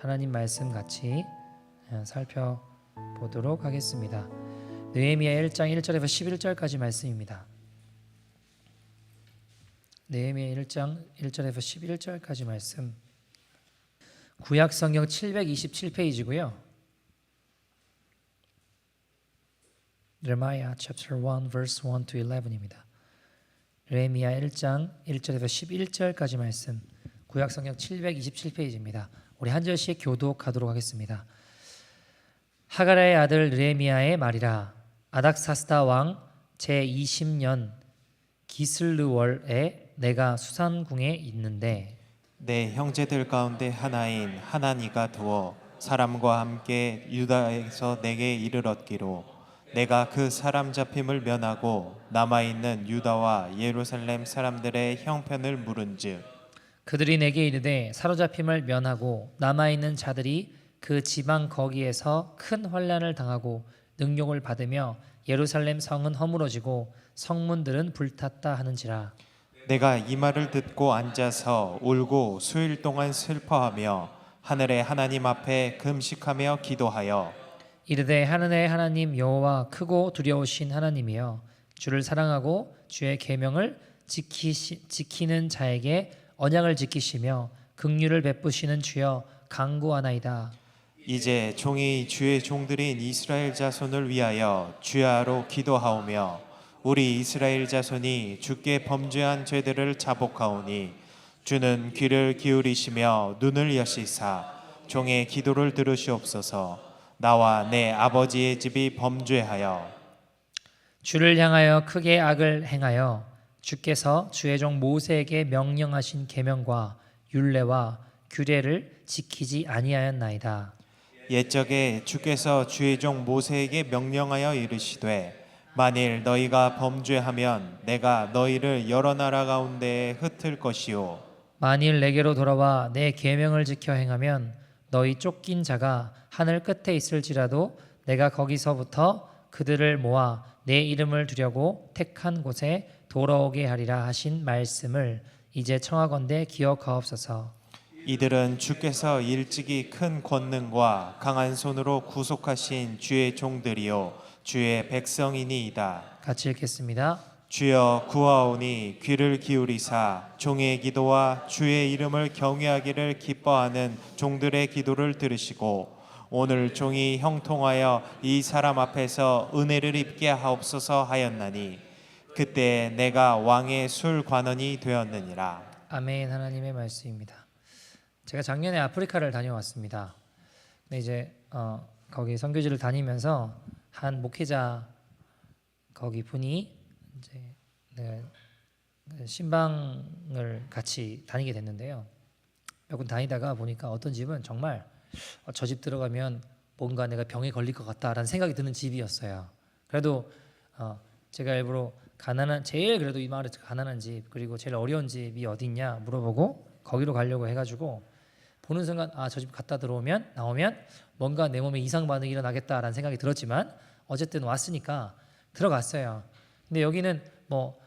하나님 말씀 같이 살펴보도록 하겠습니다. 느헤미야 1장 1절에서 11절까지 말씀입니다. 느헤미야 1장 1절에서 11절까지 말씀. 구약 성경 727페이지고요. Jeremiah chapter 1 verse 1 to 11입니다. 느헤미야 1장 1절에서 11절까지 말씀. 구약 성경 727페이지입니다. 우리 한 절씩 교독하도록 하겠습니다. 하가랴의 아들 느헤미야의 말이라. 아닥사스다 왕 제20년 기슬르월에 내가 수산궁에 있는데 내 형제들 가운데 하나인 하나니가 두어 사람과 함께 유다에서 내게 이르렀기로 내가 그 사람 잡힘을 면하고 남아있는 유다와 예루살렘 사람들의 형편을 물은즉 그들이 내게 이르되 사로잡힘을 면하고 남아있는 자들이 그 지방 거기에서 큰 환난을 당하고 능욕을 받으며 예루살렘 성은 허물어지고 성문들은 불탔다 하는지라. 내가 이 말을 듣고 앉아서 울고 수일 동안 슬퍼하며 하늘의 하나님 앞에 금식하며 기도하여 이르되 하늘의 하나님 여호와 크고 두려우신 하나님이여 주를 사랑하고 주의 계명을 지키는 자에게 언약을 지키시며 긍휼을 베푸시는 주여 간구하나이다. 이제 종이 주의 종들인 이스라엘 자손을 위하여 주야로 기도하오며 우리 이스라엘 자손이 주께 범죄한 죄들을 자복하오니 주는 귀를 기울이시며 눈을 여시사 종의 기도를 들으시옵소서. 나와 내 아버지의 집이 범죄하여 주를 향하여 크게 악을 행하여 주께서 주의 종 모세에게 명령하신 계명과 율례와 규례를 지키지 아니하였나이다. 옛적에 주께서 주의 종 모세에게 명령하여 이르시되 만일 너희가 범죄하면 내가 너희를 여러 나라 가운데에 흩을 것이요 만일 내게로 돌아와 내 계명을 지켜 행하면 너희 쫓긴 자가 하늘 끝에 있을지라도 내가 거기서부터 그들을 모아 내 이름을 두려고 택한 곳에 돌아오게 하리라 하신 말씀을 이제 청하건대 기억하옵소서. 이들은 주께서 일찍이 큰 권능과 강한 손으로 구속하신 주의 종들이요 주의 백성이니이다. 같이 읽겠습니다. 주여 구하오니 귀를 기울이사 종의 기도와 주의 이름을 경외하기를 기뻐하는 종들의 기도를 들으시고 오늘 종이 형통하여 이 사람 앞에서 은혜를 입게 하옵소서 하였나니 그때 내가 왕의 술관원이 되었느니라. 아멘. 하나님의 말씀입니다. 제가 작년에 아프리카를 다녀왔습니다. 근데 이제 거기 선교지를 다니면서 한 목회자 거기 분이 이제 신방을 같이 다니게 됐는데요. 몇 군 다니다가 보니까 어떤 집은 정말 저 집 들어가면 뭔가 내가 병에 걸릴 것 같다라는 생각이 드는 집이었어요. 그래도 제가 일부러 제일 그래도 이 마을에 가난한 집 그리고 제일 어려운 집이 어디 있냐 물어보고 거기로 가려고 해가지고 보는 순간 저 집 갔다 나오면 뭔가 내 몸에 이상 반응이 일어나겠다라는 생각이 들었지만 어쨌든 왔으니까 들어갔어요. 근데 여기는 뭐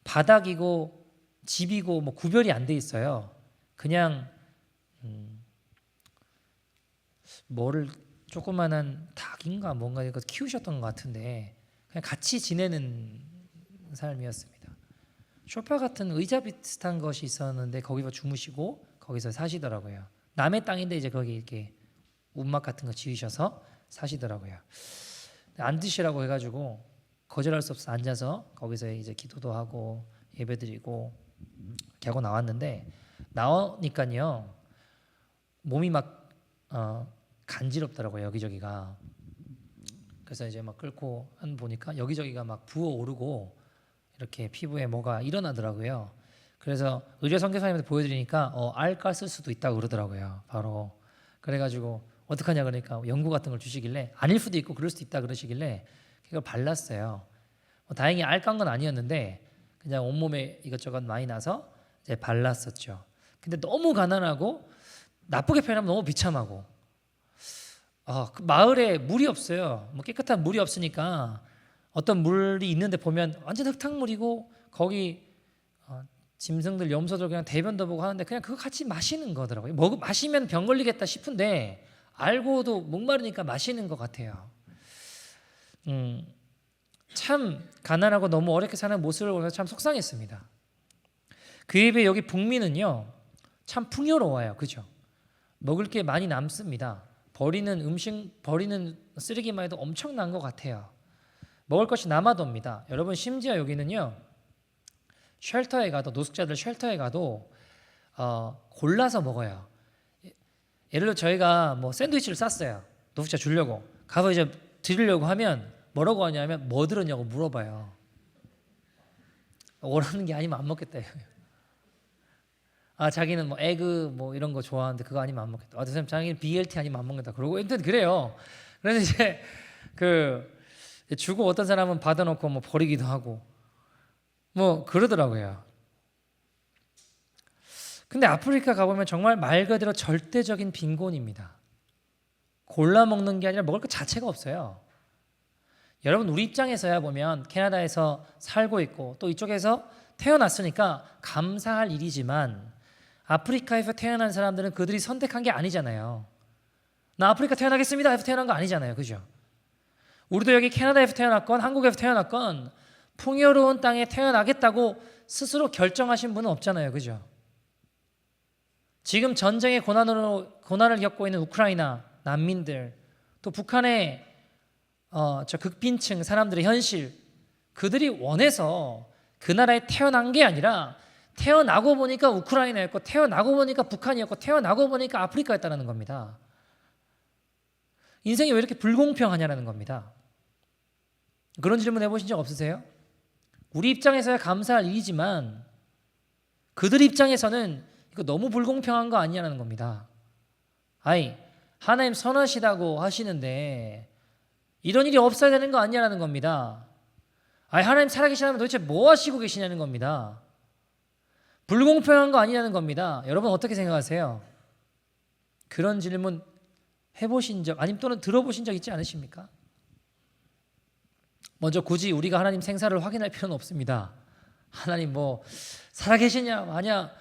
바닥이고 집이고 뭐 구별이 안 돼 있어요. 그냥 뭐를 조그만한 닭인가 뭔가 이거 키우셨던 것 같은데 그냥 같이 지내는 삶이었습니다. 소파 같은 의자 비슷한 것이 있었는데 거기서 주무시고 거기서 사시더라고요. 남의 땅인데 이제 거기 이렇게 움막 같은 거 지으셔서 사시더라고요. 앉으시라고 해가지고 거절할 수 없어 앉아서 거기서 이제 기도도 하고 예배드리고 이렇게 하고 나오니까요 몸이 막 간지럽더라고요 여기저기가. 그래서 이제 막 끓고 보니까 여기저기가 막 부어오르고 이렇게 피부에 뭐가 일어나더라고요. 그래서 의료 선교사님한테 보여드리니까 알가 쓸 수도 있다고 그러더라고요. 바로 그래가지고 어떡하냐 그러니까 연고 같은 걸 주시길래 아닐 수도 있고 그럴 수도 있다 그러시길래 그걸 발랐어요. 다행히 알깐 건 아니었는데 그냥 온몸에 이것저것 많이 나서 이제 발랐었죠. 근데 너무 가난하고 나쁘게 표현하면 너무 비참하고 그 마을에 물이 없어요. 뭐 깨끗한 물이 없으니까 어떤 물이 있는데 보면 완전 흙탕물이고 거기 짐승들, 염소들 그냥 대변도 보고 하는데 그냥 그거 같이 마시는 거더라고요. 마시면 병 걸리겠다 싶은데 알고도 목마르니까 마시는 것 같아요. 참 가난하고 너무 어렵게 사는 모습을 보면서 참 속상했습니다. 그에 비해 여기 북미는요 참 풍요로워요. 그죠? 먹을 게 많이 남습니다. 버리는 쓰레기만 해도 엄청난 것 같아요. 먹을 것이 남아돕니다. 여러분 심지어 여기는요 쉘터에 가도, 노숙자들 쉘터에 가도 골라서 먹어요. 예를 들어 저희가 뭐 샌드위치를 쌌어요. 노숙자 주려고 가서 이제 드리려고 하면 뭐라고 하냐면 뭐 들었냐고 물어봐요. 원하는 게 아니면 안 먹겠다. 자기는 뭐 에그 뭐 이런 거 좋아하는데 그거 아니면 안 먹겠다. 선생님 자기는 BLT 아니면 안 먹는다. 그러고 일단 그래요. 그래서 이제 주고 어떤 사람은 받아놓고 뭐 버리기도 하고 뭐 그러더라고요. 근데 아프리카 가보면 정말 말 그대로 절대적인 빈곤입니다. 골라 먹는 게 아니라 먹을 것 자체가 없어요. 여러분 우리 입장에서야 보면 캐나다에서 살고 있고 또 이쪽에서 태어났으니까 감사할 일이지만 아프리카에서 태어난 사람들은 그들이 선택한 게 아니잖아요. 나 아프리카 태어나겠습니다 해서 태어난 거 아니잖아요. 그죠? 우리도 여기 캐나다에서 태어났건 한국에서 태어났건 풍요로운 땅에 태어나겠다고 스스로 결정하신 분은 없잖아요. 그죠? 지금 전쟁의 고난을 겪고 있는 우크라이나 난민들, 또 북한의 저 극빈층 사람들의 현실, 그들이 원해서 그 나라에 태어난 게 아니라 태어나고 보니까 우크라이나였고 태어나고 보니까 북한이었고 태어나고 보니까 아프리카였다는 겁니다. 인생이 왜 이렇게 불공평하냐는 겁니다. 그런 질문 해보신 적 없으세요? 우리 입장에서야 감사할 일이지만 그들 입장에서는 이거 너무 불공평한 거 아니냐는 겁니다. 하나님 선하시다고 하시는데 이런 일이 없어야 되는 거 아니냐는 겁니다. 하나님 살아계시다면 도대체 뭐 하시고 계시냐는 겁니다. 불공평한 거 아니냐는 겁니다. 여러분 어떻게 생각하세요? 그런 질문 해보신 적 아니면 또는 들어보신 적 있지 않으십니까? 먼저 굳이 우리가 하나님 생사를 확인할 필요는 없습니다. 하나님 뭐 살아계시냐 마냐.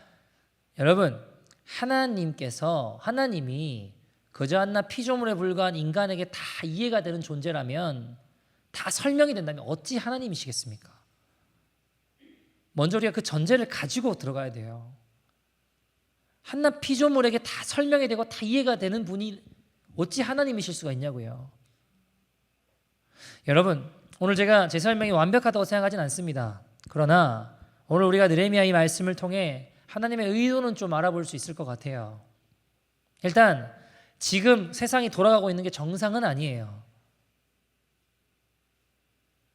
여러분 하나님이 그저 한낱 피조물에 불과한 인간에게 다 이해가 되는 존재라면 다 설명이 된다면 어찌 하나님이시겠습니까? 먼저 우리가 그 전제를 가지고 들어가야 돼요. 한낱 피조물에게 다 설명이 되고 다 이해가 되는 분이 어찌 하나님이실 수가 있냐고요. 여러분 오늘 제가 제 설명이 완벽하다고 생각하진 않습니다. 그러나 오늘 우리가 느헤미야 이 말씀을 통해 하나님의 의도는 좀 알아볼 수 있을 것 같아요. 일단 지금 세상이 돌아가고 있는 게 정상은 아니에요.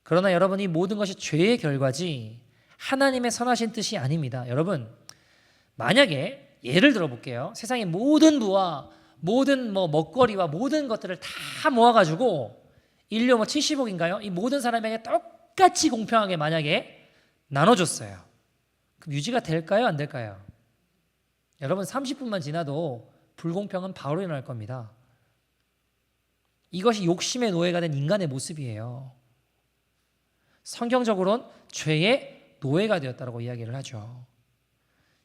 그러나 여러분 이 모든 것이 죄의 결과지 하나님의 선하신 뜻이 아닙니다. 여러분 만약에 예를 들어 볼게요. 세상의 모든 부와 모든 먹거리와 모든 것들을 다 모아가지고 인류 70억인가요? 이 모든 사람에게 똑같이 공평하게 만약에 나눠줬어요. 그럼 유지가 될까요? 안 될까요? 여러분 30분만 지나도 불공평은 바로 일어날 겁니다. 이것이 욕심의 노예가 된 인간의 모습이에요. 성경적으로는 죄의 노예가 되었다고 이야기를 하죠.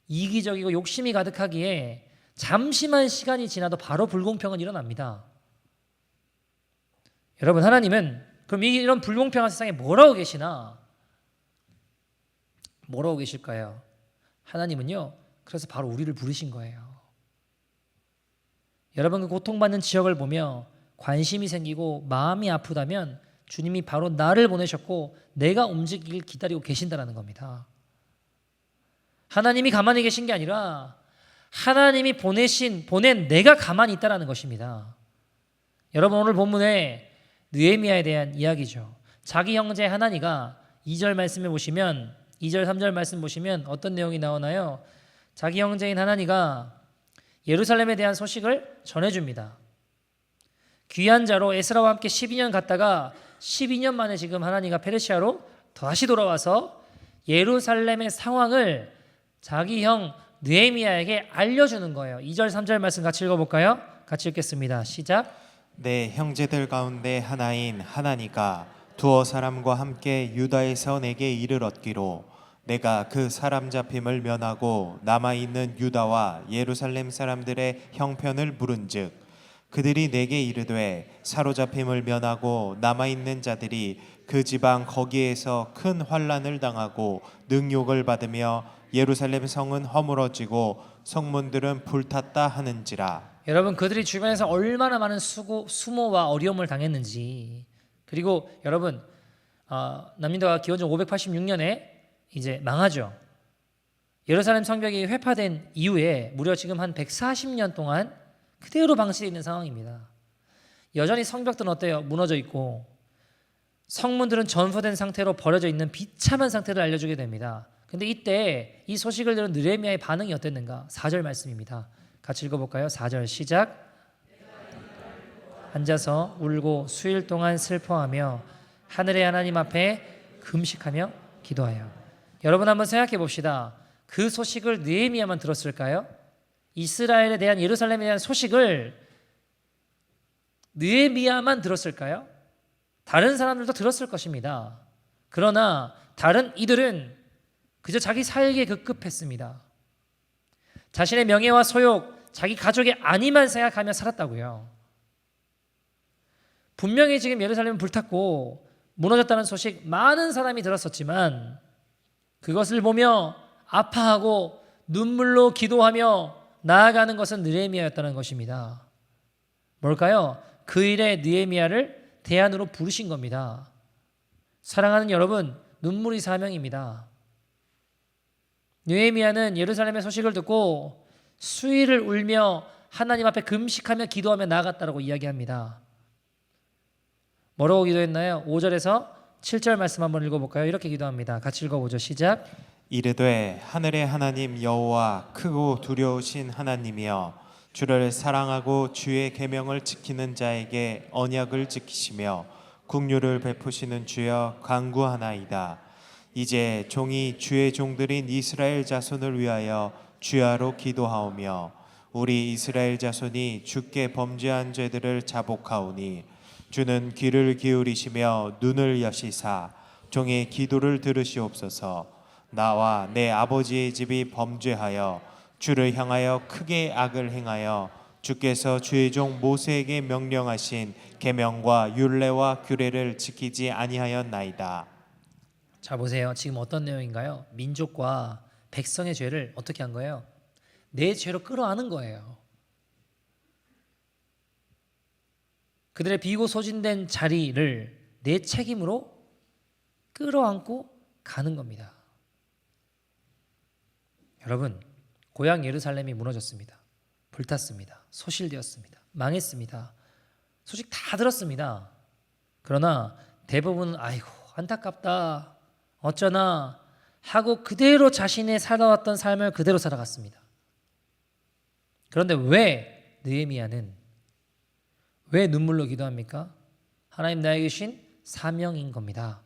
이기적이고 욕심이 가득하기에 잠시만 시간이 지나도 바로 불공평은 일어납니다. 여러분 하나님은 그럼 이런 불공평한 세상에 뭐라고 계시나? 뭐라고 계실까요? 하나님은요 그래서 바로 우리를 부르신 거예요. 여러분 그 고통받는 지역을 보며 관심이 생기고 마음이 아프다면 주님이 바로 나를 보내셨고 내가 움직이길 기다리고 계신다는 겁니다. 하나님이 가만히 계신 게 아니라 하나님이 보낸 내가 가만히 있다는 것입니다. 여러분 오늘 본문에 느헤미야에 대한 이야기죠. 자기 형제 하나니가 2절 말씀에 보시면 2절 3절 말씀 보시면 어떤 내용이 나오나요? 자기 형제인 하나니가 예루살렘에 대한 소식을 전해줍니다. 귀한 자로 에스라와 함께 12년 갔다가 12년 만에 지금 하나니가 페르시아로 다시 돌아와서 예루살렘의 상황을 자기 형 느헤미야에게 알려주는 거예요. 2절 3절 말씀 같이 읽어볼까요? 같이 읽겠습니다. 시작. 내 형제들 가운데 하나인 하나니가 두어 사람과 함께 유다에서 내게 이를 얻기로 내가 그 사람 잡힘을 면하고 남아있는 유다와 예루살렘 사람들의 형편을 물은즉 그들이 내게 이르되 사로잡힘을 면하고 남아있는 자들이 그 지방 거기에서 큰 환난을 당하고 능욕을 받으며 예루살렘 성은 허물어지고 성문들은 불탔다 하는지라. 여러분, 그들이 주변에서 얼마나 많은 수모와 어려움을 당했는지, 그리고 여러분, 남유다가 기원전 586년에 이제 망하죠. 예루살렘 성벽이 회파된 이후에 무려 지금 한 140년 동안 그대로 방치되어 있는 상황입니다. 여전히 성벽들은 어때요? 무너져 있고 성문들은 전소된 상태로 버려져 있는 비참한 상태를 알려주게 됩니다. 근데 이때 이 소식을 들은 느헤미야의 반응이 어땠는가? 4절 말씀입니다. 같이 읽어볼까요? 4절 시작. 앉아서 울고 수일 동안 슬퍼하며 하늘의 하나님 앞에 금식하며 기도하여. 여러분 한번 생각해 봅시다. 그 소식을 느헤미야만 들었을까요? 이스라엘에 대한, 예루살렘에 대한 소식을 느헤미야만 들었을까요? 다른 사람들도 들었을 것입니다. 그러나 다른 이들은 그저 자기 살기에 급급했습니다. 자신의 명예와 소욕, 자기 가족의 안위만 생각하며 살았다고요. 분명히 지금 예루살렘은 불탔고 무너졌다는 소식 많은 사람이 들었었지만 그것을 보며 아파하고 눈물로 기도하며 나아가는 것은 느헤미야였다는 것입니다. 뭘까요? 그 일에 느헤미야를 대안으로 부르신 겁니다. 사랑하는 여러분, 눈물이 사명입니다. 느헤미야는 예루살렘의 소식을 듣고 수일을 울며 하나님 앞에 금식하며 기도하며 나아갔다라고 이야기합니다. 뭐라고 기도했나요? 5절에서 7절 말씀 한번 읽어볼까요? 이렇게 기도합니다. 같이 읽어보죠. 시작. 이르되 하늘의 하나님 여호와 크고 두려우신 하나님이여 주를 사랑하고 주의 계명을 지키는 자에게 언약을 지키시며 긍휼을 베푸시는 주여 간구하나이다. 이제 종이 주의 종들인 이스라엘 자손을 위하여 주야로 기도하오며 우리 이스라엘 자손이 주께 범죄한 죄들을 자복하오니 주는 귀를 기울이시며 눈을 여시사 종의 기도를 들으시옵소서. 나와 내 아버지의 집이 범죄하여 주를 향하여 크게 악을 행하여 주께서 주의 종 모세에게 명령하신 계명과 율례와 규례를 지키지 아니하였나이다. 자, 보세요. 지금 어떤 내용인가요? 민족과 백성의 죄를 어떻게 한 거예요? 내 죄로 끌어안은 거예요. 그들의 비고 소진된 자리를 내 책임으로 끌어안고 가는 겁니다. 여러분, 고향 예루살렘이 무너졌습니다. 불탔습니다. 소실되었습니다. 망했습니다. 소식 다 들었습니다. 그러나 대부분은 아이고 안타깝다, 어쩌나 하고 그대로 자신의 살아왔던 삶을 그대로 살아갔습니다. 그런데 왜 느헤미야는 왜 눈물로 기도합니까? 하나님 나에게 주신 사명인 겁니다.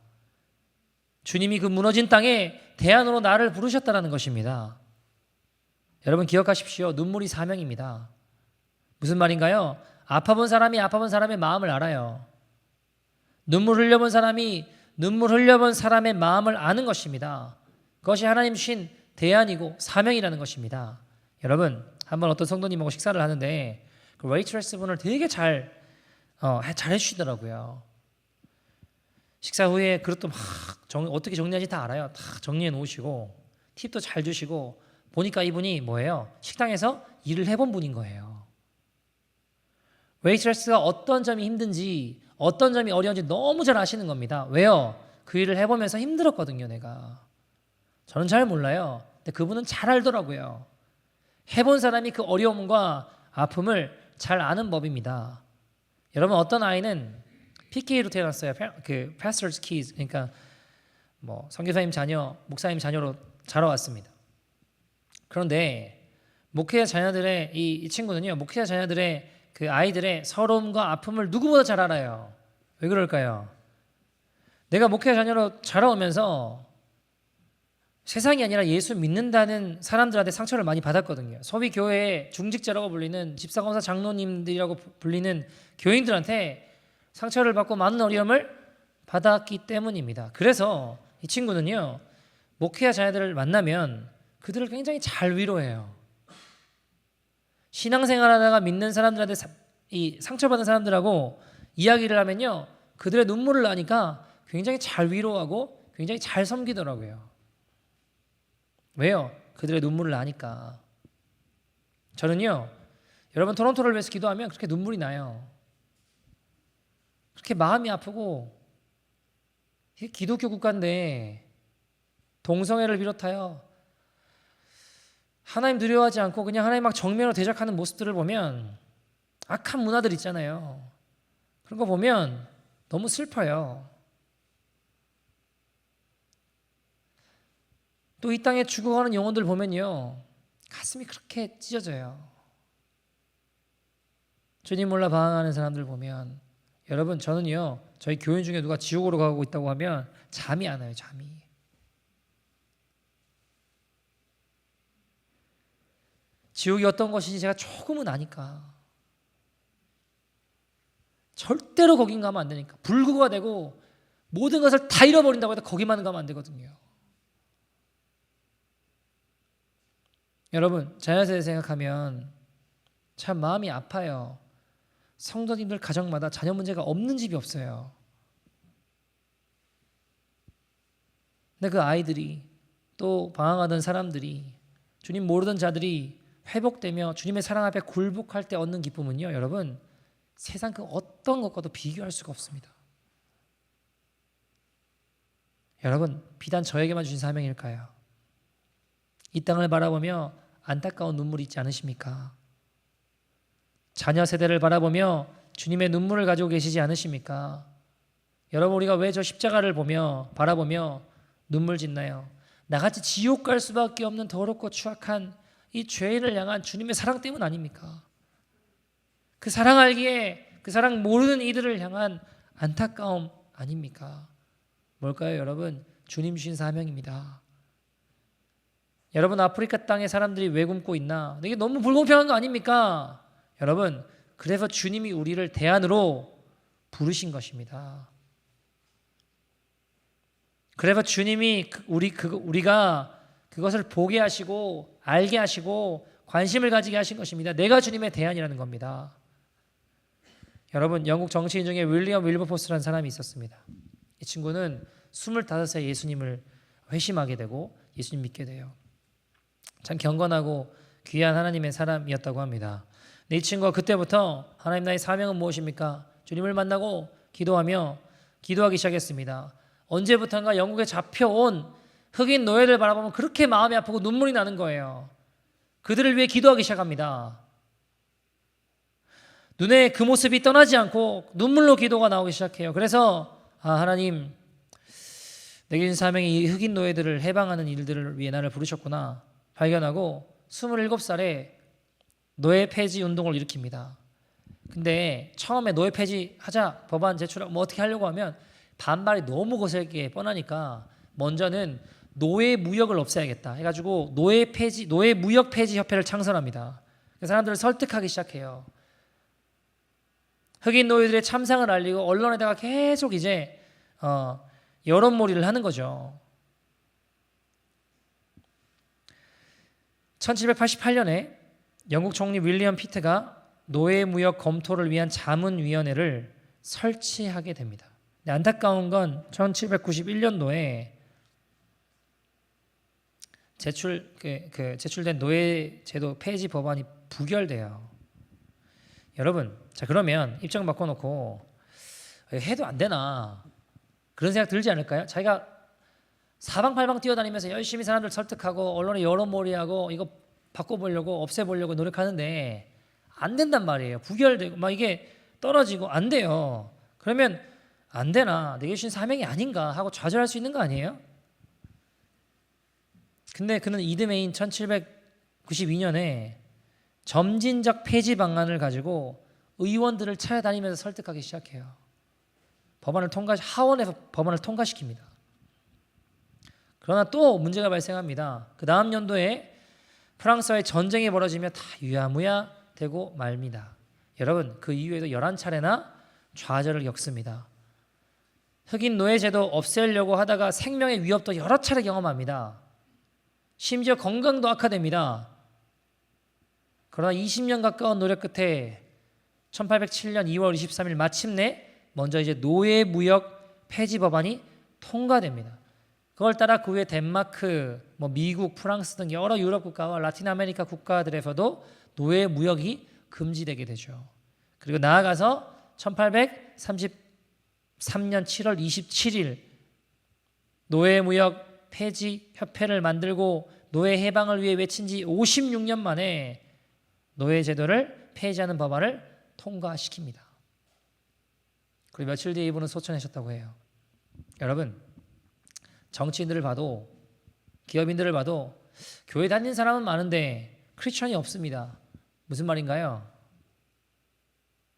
주님이 그 무너진 땅에 대안으로 나를 부르셨다는 것입니다. 여러분 기억하십시오. 눈물이 사명입니다. 무슨 말인가요? 아파본 사람이 아파본 사람의 마음을 알아요. 눈물 흘려본 사람이 눈물 흘려본 사람의 마음을 아는 것입니다. 그것이 하나님 주신 대안이고 사명이라는 것입니다. 여러분 한번 어떤 성도님하고 식사를 하는데 그 웨이트레스 분을 되게 잘 해주시더라고요. 식사 후에 그릇도 막 어떻게 정리하는지 다 알아요. 다 정리해 놓으시고 팁도 잘 주시고 보니까 이분이 뭐예요? 식당에서 일을 해본 분인 거예요. 웨이트레스가 어떤 점이 힘든지 어떤 점이 어려운지 너무 잘 아시는 겁니다. 왜요? 그 일을 해보면서 힘들었거든요. 내가. 저는 잘 몰라요. 근데 그분은 잘 알더라고요. 해본 사람이 그 어려움과 아픔을 잘 아는 법입니다. 여러분 어떤 아이는 PK로 태어났어요. 그 Pastor's Kids, 그러니까 뭐 선교사님 자녀, 목사님 자녀로 자라왔습니다. 그런데 목회자 자녀들의 이 친구는요, 목회자 자녀들의 그 아이들의 서러움과 아픔을 누구보다 잘 알아요. 왜 그럴까요? 내가 목회자 자녀로 자라오면서 세상이 아니라 예수 믿는다는 사람들한테 상처를 많이 받았거든요. 소위 교회의 중직자라고 불리는 집사검사 장로님들이라고 불리는 교인들한테 상처를 받고 많은 어려움을 받았기 때문입니다. 그래서 이 친구는요, 목회자 자녀들을 만나면 그들을 굉장히 잘 위로해요. 신앙생활하다가 믿는 사람들한테 이 상처받은 사람들하고 이야기를 하면요, 그들의 눈물을 나니까 굉장히 잘 위로하고 굉장히 잘 섬기더라고요. 왜요? 그들의 눈물을 나니까. 저는요, 여러분 토론토를 위해서 기도하면 그렇게 눈물이 나요. 그렇게 마음이 아프고, 이게 기독교 국가인데 동성애를 비롯하여 하나님 두려워하지 않고 그냥 하나님 막 정면으로 대적하는 모습들을 보면, 악한 문화들 있잖아요. 그런 거 보면 너무 슬퍼요. 또 이 땅에 죽어가는 영혼들 보면요, 가슴이 그렇게 찢어져요. 주님 몰라 방황하는 사람들 보면, 여러분 저는요, 저희 교인 중에 누가 지옥으로 가고 있다고 하면 잠이 안 와요. 잠이. 지옥이 어떤 것인지 제가 조금은 아니까. 절대로 거긴 가면 안 되니까. 불구가 되고 모든 것을 다 잃어버린다고 해도 거기만 가면 안 되거든요. 여러분 자녀세대 생각하면 참 마음이 아파요. 성도님들 가정마다 자녀 문제가 없는 집이 없어요. 근데 그 아이들이, 또 방황하던 사람들이, 주님 모르던 자들이 회복되며 주님의 사랑 앞에 굴복할 때 얻는 기쁨은요, 여러분 세상 그 어떤 것과도 비교할 수가 없습니다. 여러분 비단 저에게만 주신 사명일까요? 이 땅을 바라보며 안타까운 눈물이 있지 않으십니까? 자녀 세대를 바라보며 주님의 눈물을 가지고 계시지 않으십니까? 여러분 우리가 왜 저 십자가를 바라보며 눈물 짓나요? 나같이 지옥 갈 수밖에 없는 더럽고 추악한 이 죄인을 향한 주님의 사랑 때문 아닙니까? 그 사랑 알기에 그 사랑 모르는 이들을 향한 안타까움 아닙니까? 뭘까요, 여러분? 주님 주신 사명입니다. 여러분 아프리카 땅에 사람들이 왜 굶고 있나? 이게 너무 불공평한 거 아닙니까? 여러분 그래서 주님이 우리를 대안으로 부르신 것입니다. 그래서 주님이 우리가 그것을 보게 하시고 알게 하시고 관심을 가지게 하신 것입니다. 내가 주님의 대안이라는 겁니다. 여러분 영국 정치인 중에 윌리엄 윌버포스라는 사람이 있었습니다. 이 친구는 25세 예수님을 회심하게 되고 예수님 믿게 돼요. 참 경건하고 귀한 하나님의 사람이었다고 합니다. 근데 이 친구가 그때부터 하나님 나의 사명은 무엇입니까? 주님을 만나고 기도하기 시작했습니다. 언제부턴가 영국에 잡혀온 흑인 노예를 바라보면 그렇게 마음이 아프고 눈물이 나는 거예요. 그들을 위해 기도하기 시작합니다. 눈에 그 모습이 떠나지 않고 눈물로 기도가 나오기 시작해요. 그래서 하나님 내게 주신 사명이 이 흑인 노예들을 해방하는 일들을 위해 나를 부르셨구나 발견하고 27살에 노예 폐지 운동을 일으킵니다. 근데 처음에 노예 폐지하자 법안 제출하고 뭐 어떻게 하려고 하면 반발이 너무 거세게 뻔하니까 먼저는 노예 무역을 없애야겠다 해가지고 노예 무역 폐지 협회를 창설합니다. 사람들을 설득하기 시작해요. 흑인 노예들의 참상을 알리고 언론에다가 계속 이제 여론몰이를 하는 거죠. 1788년에 영국 총리 윌리엄 피트가 노예 무역 검토를 위한 자문위원회를 설치하게 됩니다. 안타까운 건 1791년도에 제출된 노예 제도 폐지 법안이 부결돼요. 여러분, 자 그러면 입장 바꿔놓고 해도 안 되나 그런 생각 들지 않을까요? 자기가 사방팔방 뛰어다니면서 열심히 사람들 설득하고 언론에 여론몰이하고 이거 바꿔보려고 없애보려고 노력하는데 안 된단 말이에요. 부결되고 막 이게 떨어지고 안 돼요. 그러면 안 되나 내게 주신 사명이 아닌가 하고 좌절할 수 있는 거 아니에요? 근데 그는 이듬해인 1792년에 점진적 폐지 방안을 가지고 의원들을 찾아다니면서 설득하기 시작해요. 하원에서 법안을 통과시킵니다. 그러나 또 문제가 발생합니다. 그 다음 연도에 프랑스와의 전쟁이 벌어지며 다 유야무야 되고 말니다. 여러분 그 이후에도 11차례나 좌절을 겪습니다. 흑인 노예 제도 없애려고 하다가 생명의 위협도 여러 차례 경험합니다. 심지어 건강도 악화됩니다. 그러나 20년 가까운 노력 끝에 1807년 2월 23일 마침내 먼저 이제 노예무역 폐지 법안이 통과됩니다. 그걸 따라 그 후에 덴마크, 미국, 프랑스 등 여러 유럽 국가와 라틴 아메리카 국가들에서도 노예무역이 금지되게 되죠. 그리고 나아가서 1833년 7월 27일 노예무역 폐지 협회를 만들고 노예 해방을 위해 외친 지 56년 만에 노예제도를 폐지하는 법안을 통과시킵니다. 그리고 며칠 뒤에 이분은 소천하셨다고 해요. 여러분, 정치인들을 봐도 기업인들을 봐도 교회 다니는 사람은 많은데 크리스천이 없습니다. 무슨 말인가요?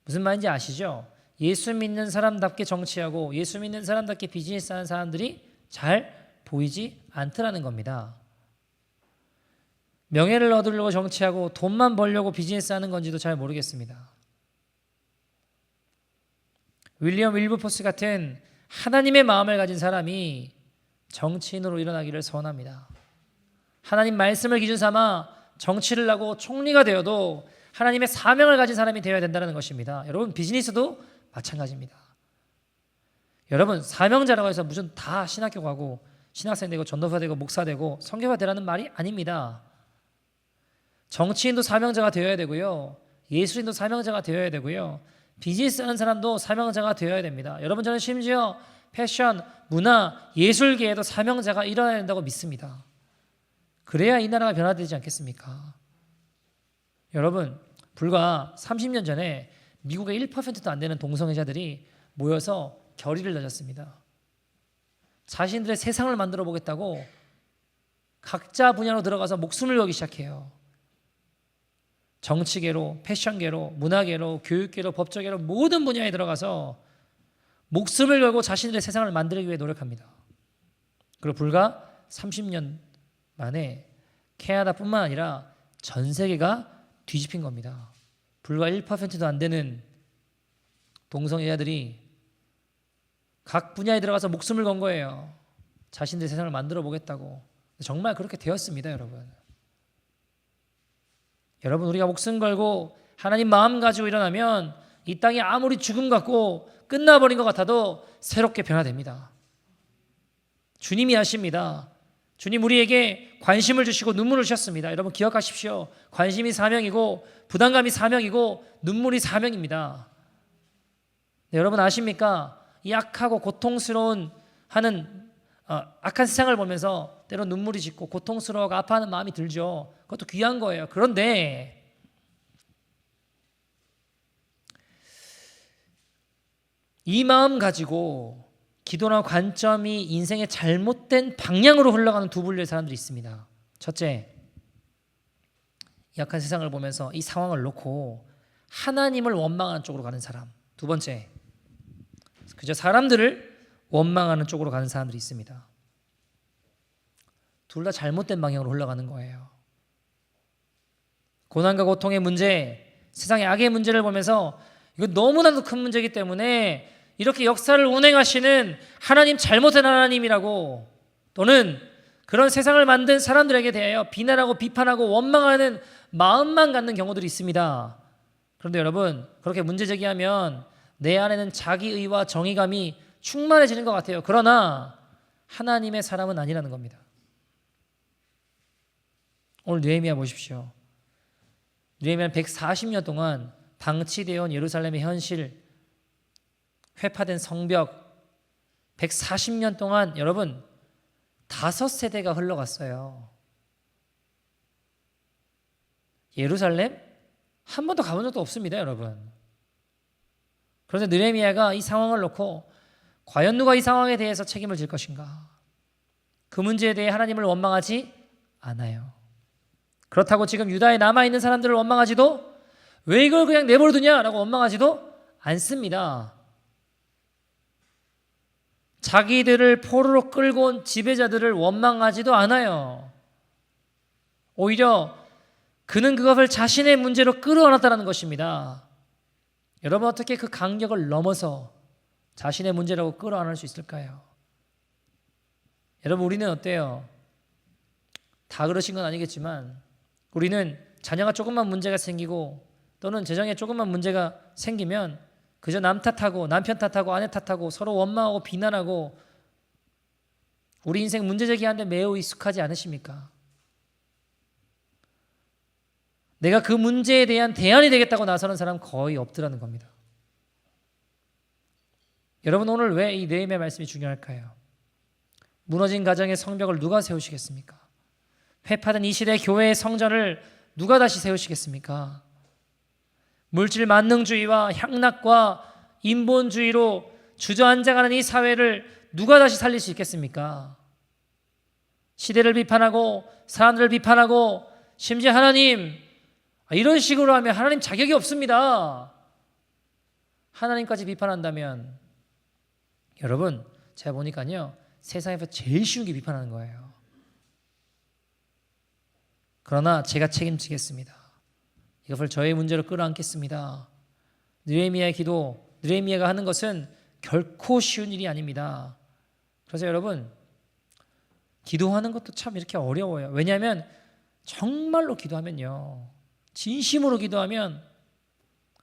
무슨 말인지 아시죠? 예수 믿는 사람답게 정치하고 예수 믿는 사람답게 비즈니스하는 사람들이 잘 보이지 않더라는 겁니다. 명예를 얻으려고 정치하고 돈만 벌려고 비즈니스하는 건지도 잘 모르겠습니다. 윌리엄 윌버포스 같은 하나님의 마음을 가진 사람이 정치인으로 일어나기를 소원합니다. 하나님 말씀을 기준 삼아 정치를 하고 총리가 되어도 하나님의 사명을 가진 사람이 되어야 된다는 것입니다. 여러분, 비즈니스도 마찬가지입니다. 여러분, 사명자라고 해서 무슨 다 신학교 가고 신학생 되고 전도사 되고 목사 되고 선교사 되라는 말이 아닙니다. 정치인도 사명자가 되어야 되고요. 예술인도 사명자가 되어야 되고요. 비즈니스 하는 사람도 사명자가 되어야 됩니다. 여러분, 저는 심지어 패션, 문화, 예술계에도 사명자가 일어나야 된다고 믿습니다. 그래야 이 나라가 변화되지 않겠습니까? 여러분, 불과 30년 전에 미국의 1%도 안 되는 동성애자들이 모여서 결의를 다졌습니다. 자신들의 세상을 만들어 보겠다고 각자 분야로 들어가서 목숨을 걸기 시작해요. 정치계로, 패션계로, 문화계로, 교육계로, 법조계로 모든 분야에 들어가서 목숨을 걸고 자신들의 세상을 만들기 위해 노력합니다. 그리고 불과 30년 만에 캐나다뿐만 아니라 전 세계가 뒤집힌 겁니다. 불과 1%도 안 되는 동성애자들이 각 분야에 들어가서 목숨을 건 거예요. 자신들의 세상을 만들어 보겠다고. 정말 그렇게 되었습니다, 여러분. 여러분, 우리가 목숨 걸고 하나님 마음 가지고 일어나면 이 땅이 아무리 죽음 같고 끝나버린 것 같아도 새롭게 변화됩니다. 주님이 하십니다. 주님 우리에게 관심을 주시고 눈물을 주셨습니다. 여러분, 기억하십시오. 관심이 사명이고 부담감이 사명이고 눈물이 사명입니다. 네, 여러분 아십니까? 이 악하고 고통스러운 하는 악한 세상을 보면서 때로 눈물이 짓고 고통스러워하고 아파하는 마음이 들죠. 그것도 귀한 거예요. 그런데 이 마음 가지고 기도나 관점이 인생의 잘못된 방향으로 흘러가는 두 분류의 사람들이 있습니다. 첫째, 약한 세상을 보면서 이 상황을 놓고 하나님을 원망하는 쪽으로 가는 사람. 두 번째, 그저 사람들을 원망하는 쪽으로 가는 사람들이 있습니다. 둘 다 잘못된 방향으로 흘러가는 거예요. 고난과 고통의 문제, 세상의 악의 문제를 보면서 이거 너무나도 큰 문제이기 때문에 이렇게 역사를 운행하시는 하나님 잘못된 하나님이라고, 또는 그런 세상을 만든 사람들에게 대하여 비난하고 비판하고 원망하는 마음만 갖는 경우들이 있습니다. 그런데 여러분, 그렇게 문제 제기하면 내 안에는 자기의와 정의감이 충만해지는 것 같아요. 그러나 하나님의 사람은 아니라는 겁니다. 오늘 느헤미야 보십시오. 느헤미야는 140년 동안 방치되어 온 예루살렘의 현실, 회파된 성벽, 140년 동안 여러분 5세대가 흘러갔어요. 예루살렘 한 번도 가본 적도 없습니다, 여러분. 그런데 느헤미야가 이 상황을 놓고 과연 누가 이 상황에 대해서 책임을 질 것인가? 그 문제에 대해 하나님을 원망하지 않아요. 그렇다고 지금 유다에 남아있는 사람들을 원망하지도, 왜 이걸 그냥 내버려두냐라고 원망하지도 않습니다. 자기들을 포로로 끌고 온 지배자들을 원망하지도 않아요. 오히려 그는 그것을 자신의 문제로 끌어안았다는 것입니다. 여러분, 어떻게 그 간격을 넘어서 자신의 문제라고 끌어안을 수 있을까요? 여러분, 우리는 어때요? 다 그러신 건 아니겠지만 우리는 자녀가 조금만 문제가 생기고 또는 재정에 조금만 문제가 생기면 그저 남 탓하고 남편 탓하고 아내 탓하고 서로 원망하고 비난하고 우리 인생 문제 제기하는데 매우 익숙하지 않으십니까? 내가 그 문제에 대한 대안이 되겠다고 나서는 사람 거의 없더라는 겁니다. 여러분 오늘 왜 이 느헤미야 말씀이 중요할까요? 무너진 가정의 성벽을 누가 세우시겠습니까? 회파된 이 시대 교회의 성전을 누가 다시 세우시겠습니까? 물질 만능주의와 향락과 인본주의로 주저앉아가는 이 사회를 누가 다시 살릴 수 있겠습니까? 시대를 비판하고 사람들을 비판하고 심지어 하나님 이런 식으로 하면 하나님 자격이 없습니다. 하나님까지 비판한다면 여러분 제가 보니까요 세상에서 제일 쉬운 게 비판하는 거예요. 그러나 제가 책임지겠습니다. 이것을 저의 문제로 끌어안겠습니다. 느헤미야의 기도, 느헤미야가 하는 것은 결코 쉬운 일이 아닙니다. 그래서 여러분 기도하는 것도 참 이렇게 어려워요. 왜냐하면 정말로 기도하면요 진심으로 기도하면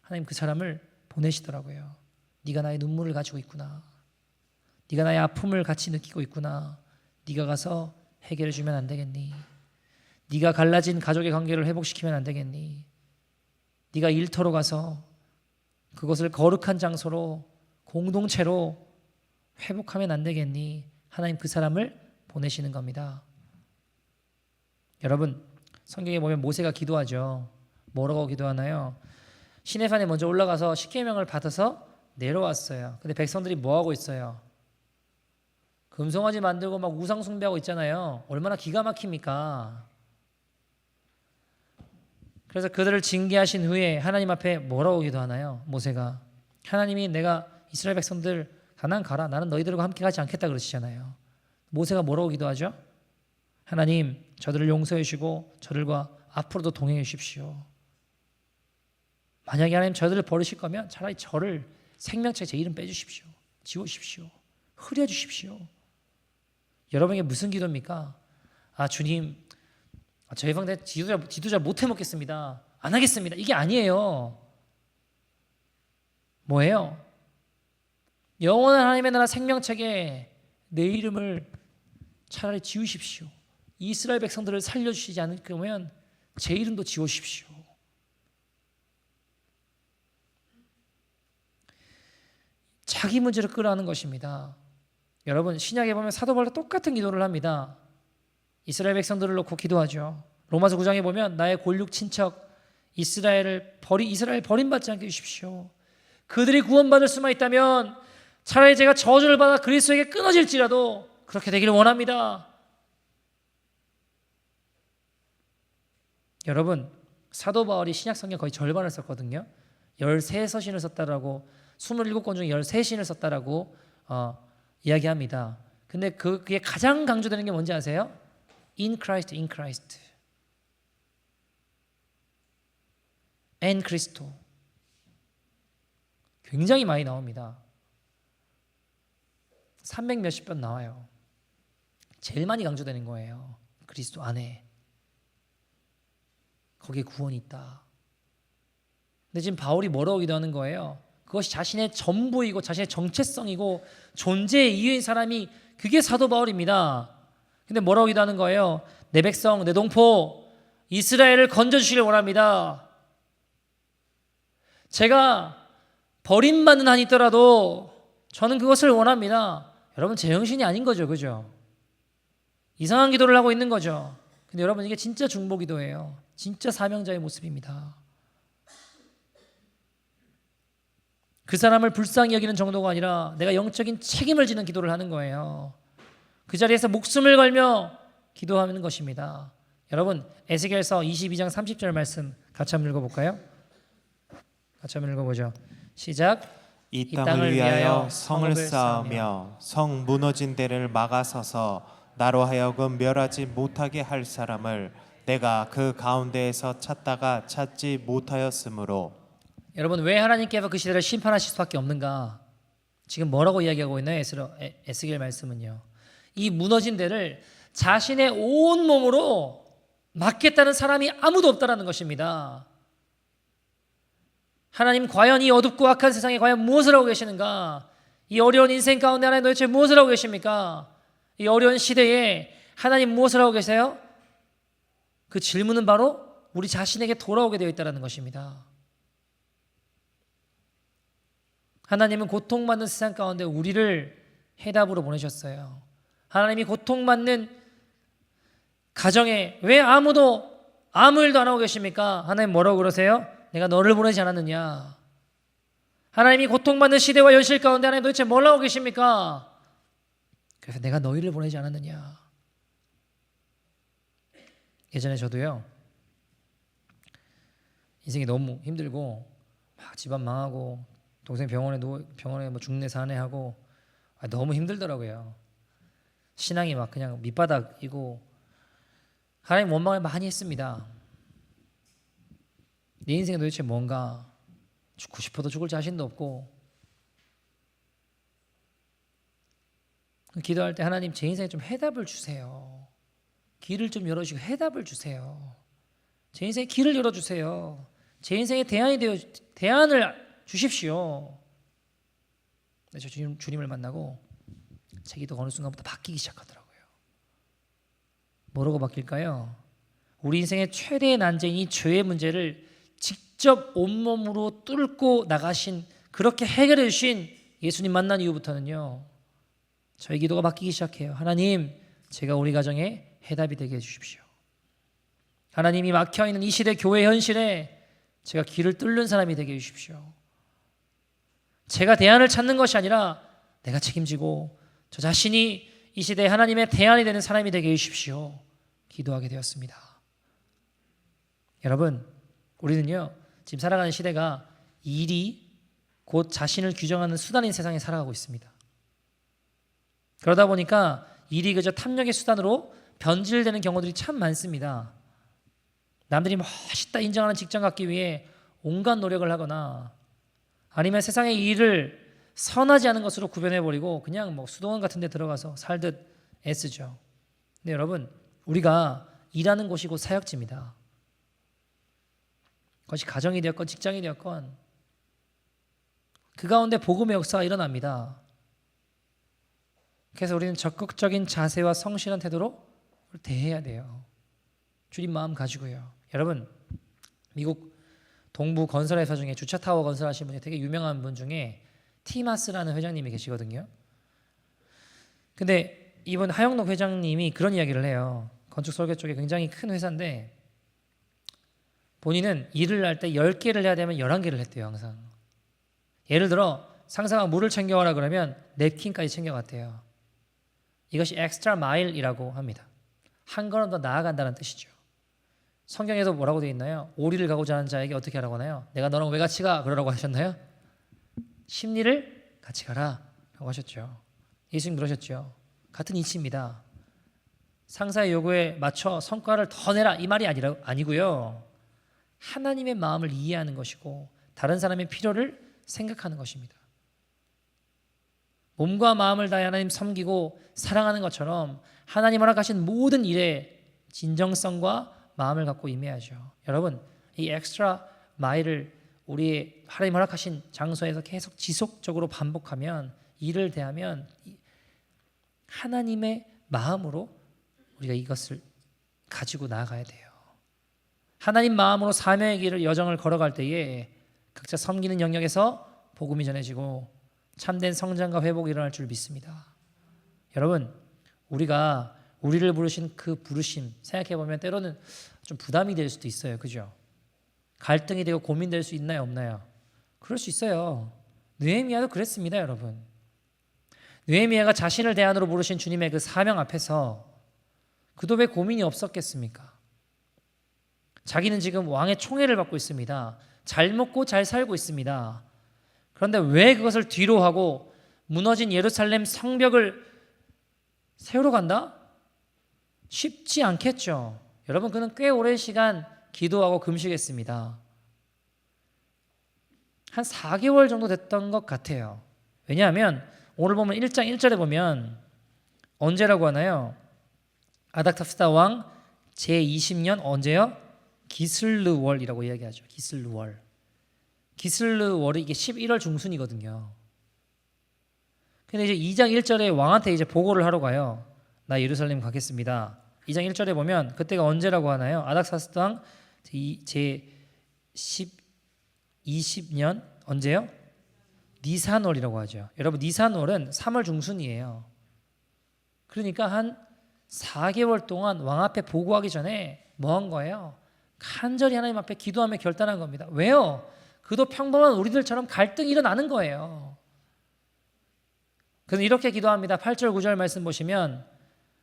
하나님 그 사람을 보내시더라고요. 네가 나의 눈물을 가지고 있구나. 네가 나의 아픔을 같이 느끼고 있구나. 네가 가서 해결해 주면 안 되겠니? 네가 갈라진 가족의 관계를 회복시키면 안 되겠니? 네가 일터로 가서 그것을 거룩한 장소로 공동체로 회복하면 안 되겠니? 하나님 그 사람을 보내시는 겁니다. 여러분 성경에 보면 모세가 기도하죠. 뭐라고 기도하나요? 시내산에 먼저 올라가서 십계명을 받아서 내려왔어요. 근데 백성들이 뭐 하고 있어요? 금송아지 만들고 막 우상 숭배하고 있잖아요. 얼마나 기가 막힙니까? 그래서 그들을 징계하신 후에 하나님 앞에 뭐라고 기도하나요? 모세가 하나님이 내가 이스라엘 백성들 가나안 가라. 나는 너희들과 함께 가지 않겠다 그러시잖아요. 모세가 뭐라고 기도하죠? 하나님 저들을 용서해 주시고 저들과 앞으로도 동행해 주십시오. 만약에 하나님 저들을 버리실 거면 차라리 저를 생명책에 제 이름 빼주십시오. 지워주십시오. 흐려주십시오. 여러분에게 무슨 기도입니까? 주님 저희 방 지도자 못 해먹겠습니다. 안 하겠습니다. 이게 아니에요. 뭐예요? 영원한 하나님의 나라 생명책에 내 이름을 차라리 지우십시오. 이스라엘 백성들을 살려주시지 않을 거면 제 이름도 지우십시오. 자기 문제를 끌어안는 것입니다. 여러분 신약에 보면 사도 바울도 똑같은 기도를 합니다. 이스라엘 백성들을 놓고 기도하죠. 로마서 9장에 보면 나의 골육 친척 이스라엘 버림받지 않게 해주십시오. 그들이 구원받을 수만 있다면 차라리 제가 저주를 받아 그리스도에게 끊어질지라도 그렇게 되기를 원합니다. 여러분 사도 바울이 신약 성경 거의 절반을 썼거든요. 13서신을 썼다라고 27권 중에 13신을 썼다라고 이야기합니다. 근데 그게 가장 강조되는 게 뭔지 아세요? In Christ, in Christ. En Cristo. 굉장히 많이 나옵니다. 300 몇십 번 나와요. 제일 많이 강조되는 거예요. 그리스도 안에. 거기에 구원이 있다. 근데 지금 바울이 뭐라고 기도하는 거예요? 그것이 자신의 전부이고 자신의 정체성이고 존재의 이유인 사람이 그게 사도 바울입니다. 근데 뭐라고 기도하는 거예요? 내 백성, 내 동포 이스라엘을 건져주시길 원합니다. 제가 버림받는 한이 있더라도 저는 그것을 원합니다. 여러분 제정신이 아닌 거죠. 그죠? 이상한 기도를 하고 있는 거죠. 근데 여러분 이게 진짜 중보 기도예요. 진짜 사명자의 모습입니다. 그 사람을 불쌍히 여기는 정도가 아니라 내가 영적인 책임을 지는 기도를 하는 거예요. 그 자리에서 목숨을 걸며 기도하는 것입니다. 여러분 에스겔서 22장 30절 말씀 같이 한번 읽어볼까요? 같이 한번 읽어보죠. 시작. 이 땅을 위하여 성을 쌓으며 성 무너진 데를 막아서서 나로 하여금 멸하지 못하게 할 사람을 내가 그 가운데에서 찾다가 찾지 못하였으므로. 여러분 왜 하나님께서 그 시대를 심판하실 수밖에 없는가? 지금 뭐라고 이야기하고 있나요? 에스겔 말씀은요. 이 무너진 데를 자신의 온 몸으로 맡겠다는 사람이 아무도 없다라는 것입니다. 하나님 과연 이 어둡고 악한 세상에 과연 무엇을 하고 계시는가? 이 어려운 인생 가운데 하나님 도대체 무엇을 하고 계십니까? 이 어려운 시대에 하나님 무엇을 하고 계세요? 그 질문은 바로 우리 자신에게 돌아오게 되어 있다는 것입니다. 하나님은 고통받는 세상 가운데 우리를 해답으로 보내셨어요. 하나님이 고통받는 가정에 왜 아무도 아무 일도 안 하고 계십니까? 하나님 뭐라고 그러세요? 내가 너를 보내지 않았느냐? 하나님이 고통받는 시대와 현실 가운데 하나님 도대체 뭘 하고 계십니까? 그래서 내가 너희를 보내지 않았느냐? 예전에 저도요, 인생이 너무 힘들고 막 집안 망하고 동생 병원에 뭐 죽네 사네 하고 너무 힘들더라고요. 신앙이 막 그냥 밑바닥이고 하나님 원망을 많이 했습니다. 내 인생이 도대체 뭔가, 죽고 싶어도 죽을 자신도 없고. 기도할 때 하나님 제 인생에 좀 해답을 주세요. 길을 좀 열어주시고 해답을 주세요. 제 인생에 길을 열어주세요. 제 인생에 대안을 주십시오. 저 주님을 만나고 제 기도가 어느 순간부터 바뀌기 시작하더라고요. 뭐라고 바뀔까요? 우리 인생의 최대의 난제인 이 죄의 문제를 직접 온몸으로 뚫고 나가신, 그렇게 해결해 주신 예수님 만난 이후부터는요, 저희 기도가 바뀌기 시작해요. 하나님, 제가 우리 가정에 해답이 되게 해주십시오. 하나님이 막혀있는 이 시대 교회 현실에 제가 길을 뚫는 사람이 되게 해주십시오. 제가 대안을 찾는 것이 아니라 내가 책임지고 저 자신이 이 시대에 하나님의 대안이 되는 사람이 되게 해주십시오. 기도하게 되었습니다. 여러분, 우리는요, 지금 살아가는 시대가 일이 곧 자신을 규정하는 수단인 세상에 살아가고 있습니다. 그러다 보니까 일이 그저 탐욕의 수단으로 변질되는 경우들이 참 많습니다. 남들이 멋있다 인정하는 직장 갖기 위해 온갖 노력을 하거나, 아니면 세상의 일을 선하지 않은 것으로 구별해버리고 그냥 뭐 수도원 같은 데 들어가서 살듯 애쓰죠. 근데 여러분, 우리가 일하는 곳이 곧 사역지입니다. 그것이 가정이 되었건 직장이 되었건 그 가운데 복음의 역사가 일어납니다. 그래서 우리는 적극적인 자세와 성실한 태도로 대해야 돼요. 주님 마음 가지고요. 여러분, 미국 동부 건설회사 중에 주차타워 건설하신 분이 되게 유명한 분 중에 티마스라는 회장님이 계시거든요. 근데 이번 하영록 회장님이 그런 이야기를 해요. 건축 설계 쪽에 굉장히 큰 회사인데 본인은 일을 할 때 10개를 해야 되면 11개를 했대요. 항상. 예를 들어 상사가 물을 챙겨와라 그러면 냅킨까지 챙겨갔대요. 이것이 엑스트라 마일이라고 합니다. 한 걸음 더 나아간다는 뜻이죠. 성경에도 뭐라고 되어 있나요? 오리를 가고자 하는 자에게 어떻게 하라고 하나요? 내가 너랑 왜 같이 가? 그러라고 하셨나요? 십리를 같이 가라 라고 하셨죠. 예수님 그러셨죠. 같은 이치입니다. 상사의 요구에 맞춰 성과를 더 내라 이 말이 아니고요. 하나님의 마음을 이해하는 것이고 다른 사람의 필요를 생각하는 것입니다. 몸과 마음을 다해 하나님 섬기고 사랑하는 것처럼 하나님 허락하신 모든 일에 진정성과 마음을 갖고 임해야죠. 여러분, 이 엑스트라 마일을 우리의 하나님 허락하신 장소에서 계속 지속적으로 반복하면, 일을 대하면 하나님의 마음으로 우리가 이것을 가지고 나아가야 돼요. 하나님 마음으로 사명의 길을 여정을 걸어갈 때에 각자 섬기는 영역에서 복음이 전해지고 참된 성장과 회복이 일어날 줄 믿습니다. 여러분, 우리가 우리를 부르신 그 부르심 생각해보면 때로는 좀 부담이 될 수도 있어요. 그죠? 갈등이 되고 고민될 수 있나요? 없나요? 그럴 수 있어요. 느헤미야도 그랬습니다. 여러분, 느헤미야가 자신을 대안으로 부르신 주님의 그 사명 앞에서 그도 왜 고민이 없었겠습니까? 자기는 지금 왕의 총애를 받고 있습니다. 잘 먹고 잘 살고 있습니다. 그런데 왜 그것을 뒤로 하고 무너진 예루살렘 성벽을 세우러 간다? 쉽지 않겠죠. 여러분, 그는 꽤 오랜 시간 기도하고 금식했습니다. 한 4개월 정도 됐던 것 같아요. 왜냐하면 오늘 보면 1장 1절에 보면 언제라고 하나요? 아닥사스다 왕 제20년 언제요? 기슬르월이라고 이야기하죠. 기슬르월. 기슬르월이 이게 11월 중순이거든요. 근데 이제 2장 1절에 왕한테 이제 보고를 하러 가요. 나 예루살렘 가겠습니다. 2장 1절에 보면 그때가 언제라고 하나요? 아닥사스다 왕 제20년 언제요? 니산월이라고 하죠. 여러분 니산월은 3월 중순이에요. 그러니까 한 4개월 동안 왕 앞에 보고하기 전에 뭐 한 거예요? 간절히 하나님 앞에 기도하며 결단한 겁니다. 왜요? 그도 평범한 우리들처럼 갈등이 일어나는 거예요. 그래서 이렇게 기도합니다. 8절 9절 말씀 보시면